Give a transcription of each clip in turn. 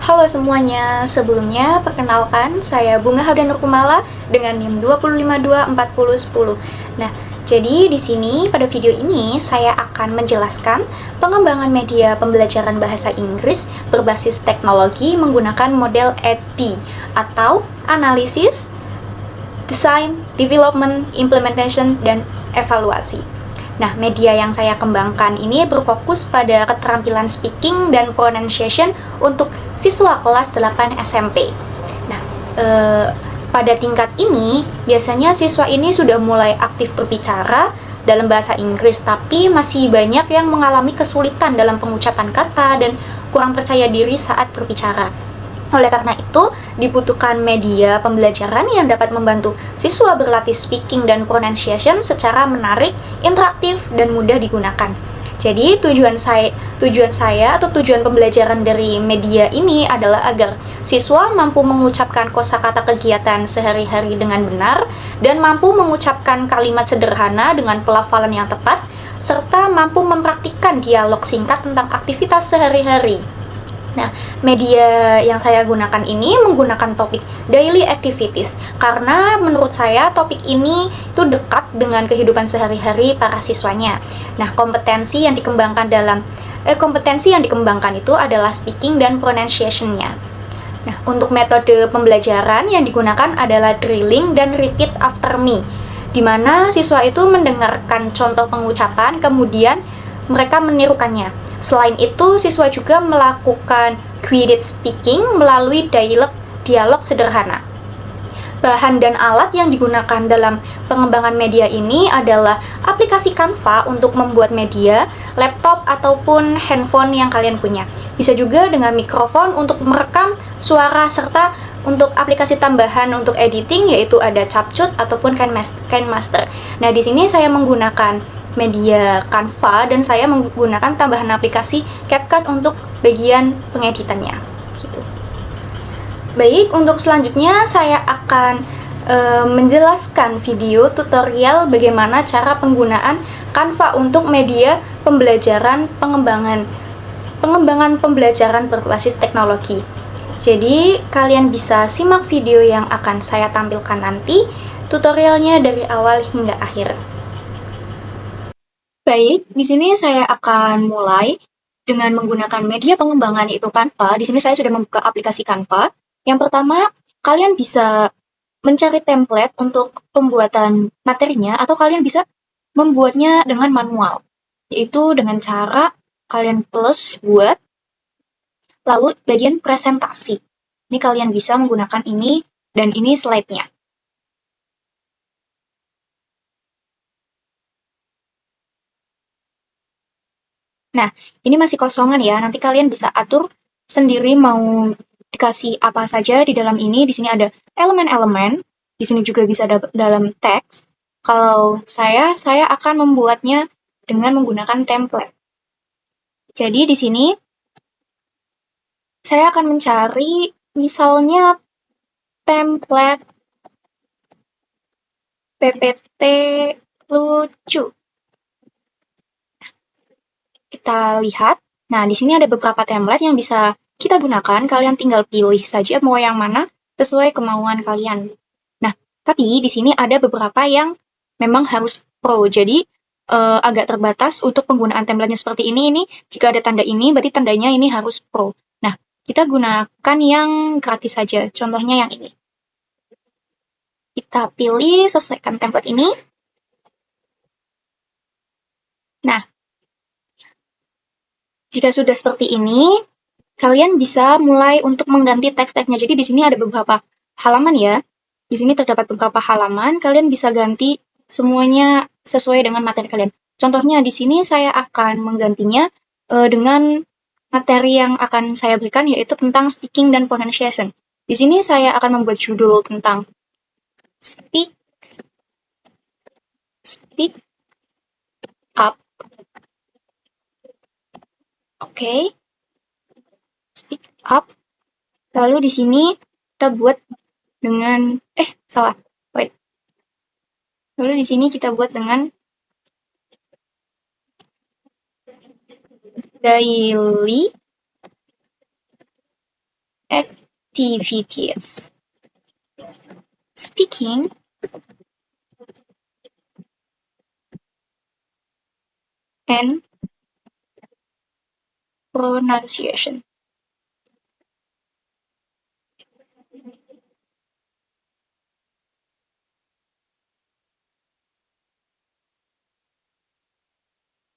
Halo semuanya, sebelumnya perkenalkan saya Bunga Haudan Nurkumala dengan NIM 2052410. Nah, jadi di sini pada video ini saya akan menjelaskan pengembangan media pembelajaran bahasa Inggris berbasis teknologi menggunakan model ED atau analisis, design, development, implementation, dan evaluasi. Nah, media yang saya kembangkan ini berfokus pada keterampilan speaking dan pronunciation untuk siswa kelas 8 SMP. Nah, pada tingkat ini, biasanya siswa ini sudah mulai aktif berbicara dalam bahasa Inggris, tapi masih banyak yang mengalami kesulitan dalam pengucapan kata dan kurang percaya diri saat berbicara. Oleh karena itu, dibutuhkan media pembelajaran yang dapat membantu siswa berlatih speaking dan pronunciation secara menarik, interaktif, dan mudah digunakan. Jadi, tujuan saya atau tujuan pembelajaran dari media ini adalah agar siswa mampu mengucapkan kosakata kegiatan sehari-hari dengan benar dan mampu mengucapkan kalimat sederhana dengan pelafalan yang tepat, serta mampu mempraktikkan dialog singkat tentang aktivitas sehari-hari. Nah, media yang saya gunakan ini menggunakan topik daily activities karena menurut saya topik ini itu dekat dengan kehidupan sehari-hari para siswanya. Nah, kompetensi yang dikembangkan itu adalah speaking dan pronunciation-nya. Nah, untuk metode pembelajaran yang digunakan adalah drilling dan repeat after me, di mana siswa itu mendengarkan contoh pengucapan, kemudian mereka menirukannya. Selain itu, siswa juga melakukan guided speaking melalui dialog sederhana. Bahan dan alat yang digunakan dalam pengembangan media ini adalah aplikasi Canva untuk membuat media, laptop ataupun handphone yang kalian punya. Bisa juga dengan mikrofon untuk merekam suara, serta untuk aplikasi tambahan untuk editing yaitu ada CapCut ataupun KineMaster. Nah, di sini saya menggunakan media Canva dan saya menggunakan tambahan aplikasi CapCut untuk bagian pengeditannya. Gitu. Baik, untuk selanjutnya saya akan menjelaskan video tutorial bagaimana cara penggunaan Canva untuk media pengembangan pembelajaran berbasis teknologi. Jadi, kalian bisa simak video yang akan saya tampilkan nanti, tutorialnya dari awal hingga akhir. Baik, di sini saya akan mulai dengan menggunakan media pengembangan yaitu Canva. Di sini saya sudah membuka aplikasi Canva. Yang pertama, kalian bisa mencari template untuk pembuatan materinya atau kalian bisa membuatnya dengan manual, yaitu dengan cara kalian plus buat, lalu bagian presentasi. Ini kalian bisa menggunakan ini dan ini slide-nya. Nah, ini masih kosongan ya. Nanti kalian bisa atur sendiri mau dikasih apa saja di dalam ini. Di sini ada elemen-elemen. Di sini juga bisa dalam teks. Kalau saya akan membuatnya dengan menggunakan template. Jadi di sini saya akan mencari misalnya template PPT lucu. Kita lihat. Nah, di sini ada beberapa template yang bisa kita gunakan. Kalian tinggal pilih saja mau yang mana sesuai kemauan kalian. Nah, tapi di sini ada beberapa yang memang harus pro. Jadi, agak terbatas untuk penggunaan template-nya seperti ini. Jika ada tanda ini, berarti tandanya ini harus pro. Nah, kita gunakan yang gratis saja. Contohnya yang ini. Kita pilih, sesuaikan template ini. Nah, jika sudah seperti ini, kalian bisa mulai untuk mengganti teks-teksnya. Jadi di sini ada beberapa halaman ya. Di sini terdapat beberapa halaman, kalian bisa ganti semuanya sesuai dengan materi kalian. Contohnya di sini saya akan menggantinya dengan materi yang akan saya berikan yaitu tentang speaking dan pronunciation. Di sini saya akan membuat judul tentang speak up. Oke. Speak up. Lalu di sini kita buat dengan salah. Wait. Lalu di sini kita buat dengan daily activities. Speaking and pronunciation.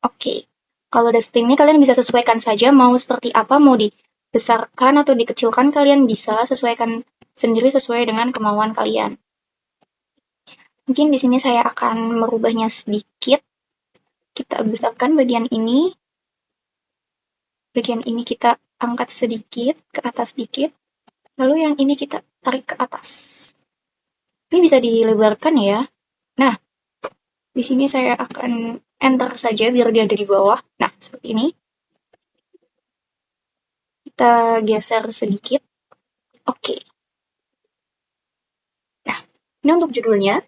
Oke, kalau udah seperti ini kalian bisa sesuaikan saja mau seperti apa, mau dibesarkan atau dikecilkan, kalian bisa sesuaikan sendiri sesuai dengan kemauan kalian. Mungkin di sini saya akan merubahnya sedikit. Kita besarkan bagian ini. Bagian ini kita angkat sedikit, ke atas sedikit. Lalu yang ini kita tarik ke atas. Ini bisa dilebarkan ya. Nah, di sini saya akan enter saja biar dia ada di bawah. Nah, seperti ini. Kita geser sedikit. Oke. Nah, ini untuk judulnya.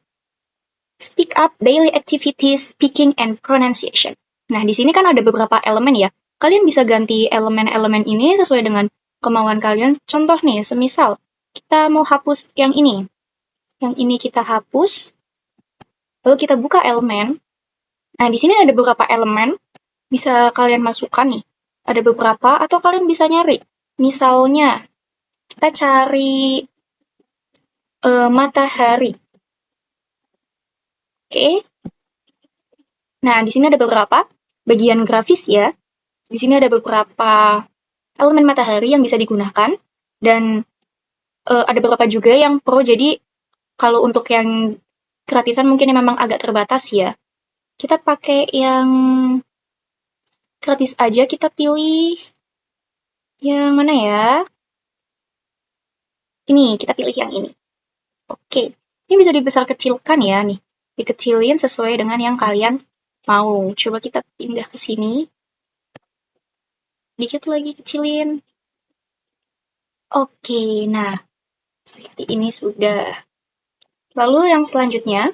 Speak up daily activities, speaking and pronunciation. Nah, di sini kan ada beberapa elemen ya. Kalian bisa ganti elemen-elemen ini sesuai dengan kemauan kalian. Contoh nih, semisal kita mau hapus yang ini. Yang ini kita hapus. Lalu kita buka elemen. Nah, di sini ada beberapa elemen. Bisa kalian masukkan nih. Ada beberapa atau kalian bisa nyari. Misalnya, kita cari matahari. Oke. Nah, di sini ada beberapa bagian grafis ya. Di sini ada beberapa elemen matahari yang bisa digunakan. Dan ada beberapa juga yang pro, jadi kalau untuk yang gratisan mungkin yang memang agak terbatas ya. Kita pakai yang gratis aja, kita pilih yang mana ya? Ini, kita pilih yang ini. Oke, ini bisa dibesar kecilkan ya nih. Dikecilin sesuai dengan yang kalian mau. Coba kita pindah ke sini. Dikit lagi kecilin. Oke, nah. Seperti ini sudah. Lalu yang selanjutnya.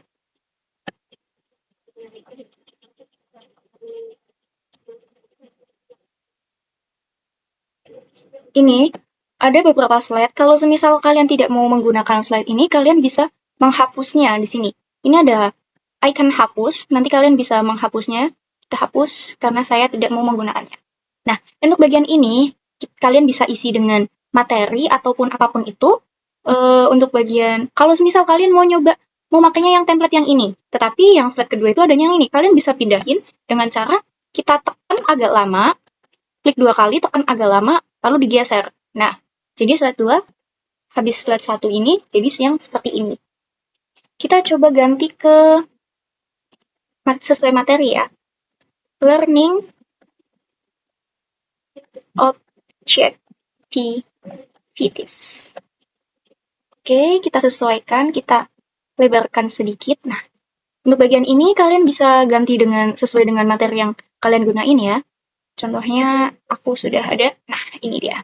Ini ada beberapa slide. Kalau semisal kalian tidak mau menggunakan slide ini, kalian bisa menghapusnya di sini. Ini ada icon hapus. Nanti kalian bisa menghapusnya. Kita hapus karena saya tidak mau menggunakannya. Nah, untuk bagian ini, kalian bisa isi dengan materi ataupun apapun itu. Untuk bagian, kalau semisal kalian mau nyoba, mau makanya yang template yang ini. Tetapi yang slide kedua itu adanya yang ini. Kalian bisa pindahin dengan cara kita tekan agak lama, klik 2 kali, tekan agak lama, lalu digeser. Nah, jadi slide 2, habis slide 1 ini, jadi yang seperti ini. Kita coba ganti ke sesuai materi ya. Learning objectivities. Oke, kita sesuaikan, kita lebarkan sedikit. Nah, untuk bagian ini kalian bisa ganti dengan sesuai dengan materi yang kalian gunain ya. Contohnya, aku sudah ada. Nah, ini dia.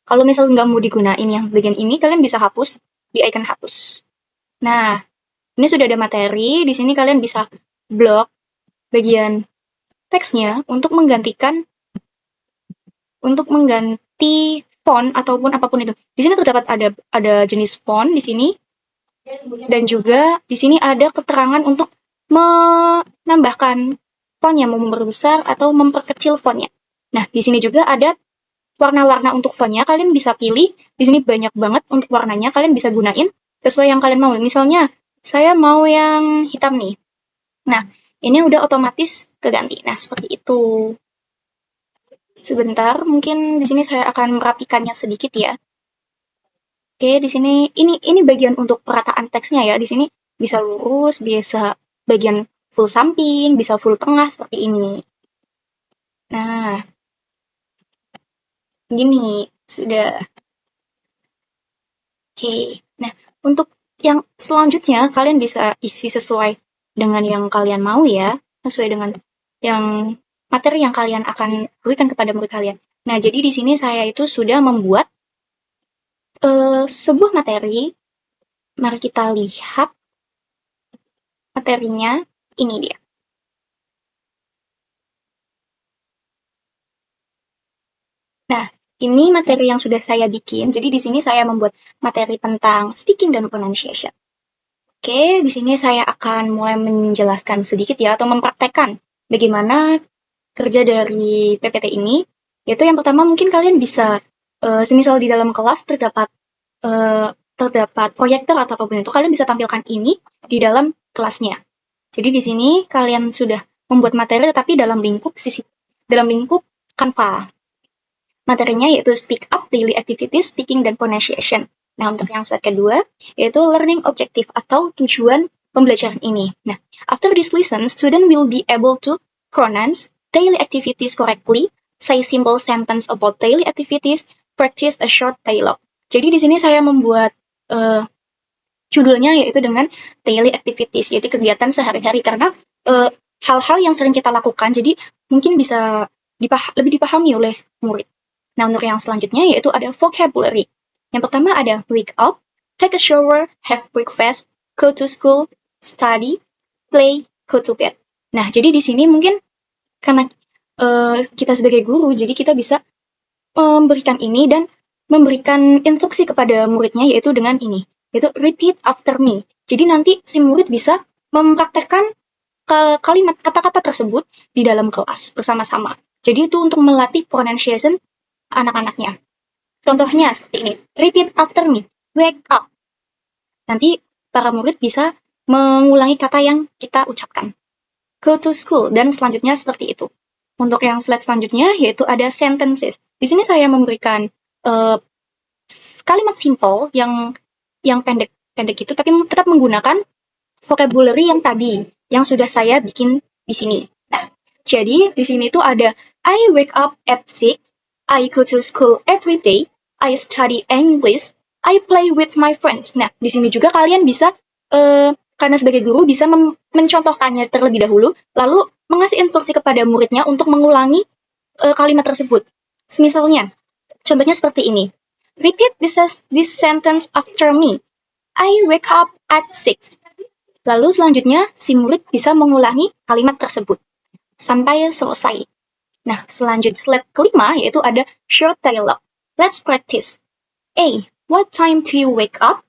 Kalau misalnya nggak mau digunain yang bagian ini, kalian bisa hapus di icon hapus. Nah, ini sudah ada materi. Di sini kalian bisa blok bagian teksnya untuk mengganti font ataupun apapun itu. Di sini terdapat ada jenis font di sini. Dan juga di sini ada keterangan untuk menambahkan fontnya, mau memperbesar atau memperkecil fontnya. Nah, di sini juga ada warna-warna untuk fontnya, kalian bisa pilih. Di sini banyak banget untuk warnanya, kalian bisa gunain sesuai yang kalian mau. Misalnya, saya mau yang hitam nih. Nah, ini udah otomatis keganti. Nah, seperti itu. Sebentar, mungkin di sini saya akan merapikannya sedikit ya. Oke, di sini ini bagian untuk perataan teksnya ya. Di sini bisa lurus, bisa bagian full samping, bisa full tengah seperti ini. Nah, gini sudah. Oke. Nah, untuk yang selanjutnya kalian bisa isi sesuai dengan yang kalian mau ya, sesuai dengan yang materi yang kalian akan berikan kepada murid kalian. Nah, jadi di sini saya itu sudah membuat sebuah materi. Mari kita lihat materinya. Ini dia. Nah, ini materi yang sudah saya bikin. Jadi di sini saya membuat materi tentang speaking dan pronunciation. Oke, di sini saya akan mulai menjelaskan sedikit ya, atau mempraktekkan bagaimana kerja dari PPT ini. Yaitu yang pertama mungkin kalian bisa, semisal di dalam kelas terdapat proyektor atau apapun itu, kalian bisa tampilkan ini di dalam kelasnya. Jadi di sini kalian sudah membuat materi tetapi dalam lingkup Canva. Materinya yaitu Speak Up, Daily Activities, Speaking, dan Pronunciation. Nah, untuk yang slide kedua, yaitu Learning Objective atau tujuan pembelajaran ini. Nah, after this lesson, student will be able to pronounce daily activities correctly, say simple sentence about daily activities, practice a short dialogue. Jadi di sini saya membuat judulnya yaitu dengan daily activities, jadi kegiatan sehari-hari, karena hal-hal yang sering kita lakukan, jadi mungkin bisa lebih dipahami oleh murid. Nah, untuk yang selanjutnya yaitu ada vocabulary. Yang pertama ada wake up, take a shower, have breakfast, go to school, study, play, go to bed. Nah, jadi di sini mungkin karena kita sebagai guru, jadi kita bisa memberikan ini dan memberikan instruksi kepada muridnya yaitu dengan ini, yaitu repeat after me. Jadi nanti si murid bisa mempraktekkan kalimat kata-kata tersebut di dalam kelas bersama-sama. Jadi itu untuk melatih pronunciation anak-anaknya. Contohnya seperti ini, repeat after me, wake up. Nanti para murid bisa mengulangi kata yang kita ucapkan. Go to school, dan selanjutnya seperti itu. Untuk yang slide selanjutnya, yaitu ada sentences. Di sini saya memberikan kalimat simple yang pendek itu, tapi tetap menggunakan vocabulary yang tadi, yang sudah saya bikin di sini. Nah, jadi di sini tuh ada I wake up at 6, I go to school every day, I study English, I play with my friends. Nah, di sini juga kalian bisa, karena sebagai guru bisa mencontohkannya terlebih dahulu, lalu mengasih instruksi kepada muridnya untuk mengulangi kalimat tersebut. Misalnya, contohnya seperti ini. Repeat this sentence after me. I wake up at 6. Lalu selanjutnya, si murid bisa mengulangi kalimat tersebut sampai selesai. Nah, selanjut slide kelima yaitu ada short dialogue. Let's practice. A. What time do you wake up?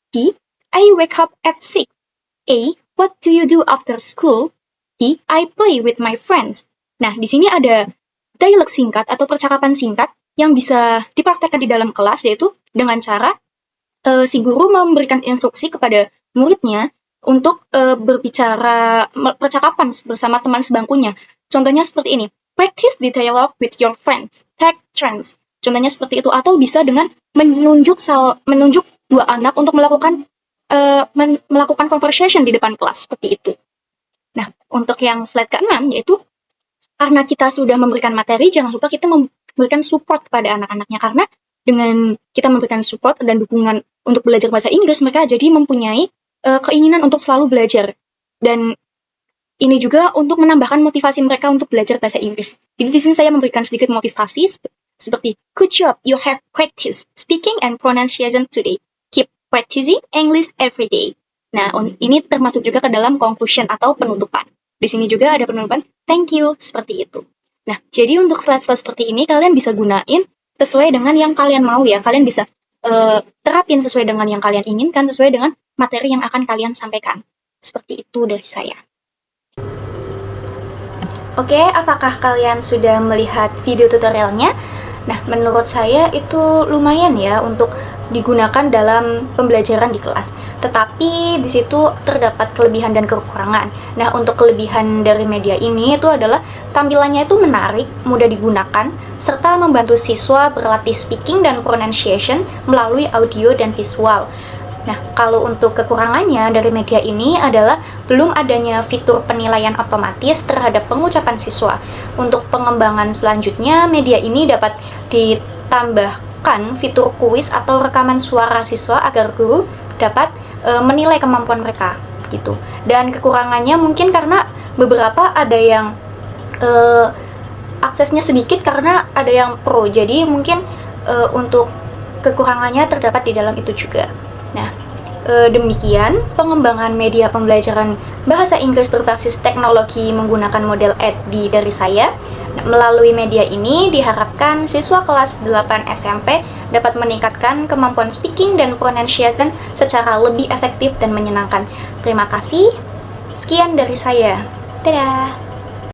B. I wake up at 6. A. What do you do after school? D. I play with my friends. Nah, di sini ada dialog singkat atau percakapan singkat yang bisa dipraktekkan di dalam kelas, yaitu dengan cara si guru memberikan instruksi kepada muridnya untuk berbicara percakapan bersama teman sebangkunya. Contohnya seperti ini. Practice the dialogue with your friends. Take turns. Contohnya seperti itu. Atau bisa dengan menunjuk dua anak untuk melakukan conversation di depan kelas. Seperti itu. Nah, untuk yang slide ke-6 yaitu karena kita sudah memberikan materi, jangan lupa kita memberikan support kepada anak-anaknya. Karena dengan kita memberikan support dan dukungan untuk belajar bahasa Inggris, mereka jadi mempunyai keinginan untuk selalu belajar. Dan ini juga untuk menambahkan motivasi mereka untuk belajar bahasa Inggris. Jadi di sini saya memberikan sedikit motivasi seperti good job, you have practiced speaking and pronunciation today. Keep practicing English every day. Nah, ini termasuk juga ke dalam conclusion atau penutupan. Di sini juga ada penutupan thank you, seperti itu. Nah, jadi untuk slide-slide seperti ini kalian bisa gunain sesuai dengan yang kalian mau ya. Kalian bisa terapin sesuai dengan yang kalian inginkan, sesuai dengan materi yang akan kalian sampaikan. Seperti itu dari saya. Oke, apakah kalian sudah melihat video tutorialnya? Nah, menurut saya itu lumayan ya untuk digunakan dalam pembelajaran di kelas. Tetapi di situ terdapat kelebihan dan kekurangan. Nah, untuk kelebihan dari media ini itu adalah tampilannya itu menarik, mudah digunakan, serta membantu siswa berlatih speaking dan pronunciation melalui audio dan visual. Nah, kalau untuk kekurangannya dari media ini adalah belum adanya fitur penilaian otomatis terhadap pengucapan siswa. Untuk pengembangan selanjutnya, media ini dapat ditambahkan fitur kuis atau rekaman suara siswa agar guru dapat menilai kemampuan mereka gitu. Dan kekurangannya mungkin karena beberapa ada yang aksesnya sedikit karena ada yang pro. Jadi mungkin untuk kekurangannya terdapat di dalam itu juga. Nah, Demikian pengembangan media pembelajaran bahasa Inggris berbasis teknologi menggunakan model EdD dari saya. Melalui media ini diharapkan siswa kelas 8 SMP dapat meningkatkan kemampuan speaking dan pronunciation secara lebih efektif dan menyenangkan. Terima kasih. Sekian dari saya. Dadah.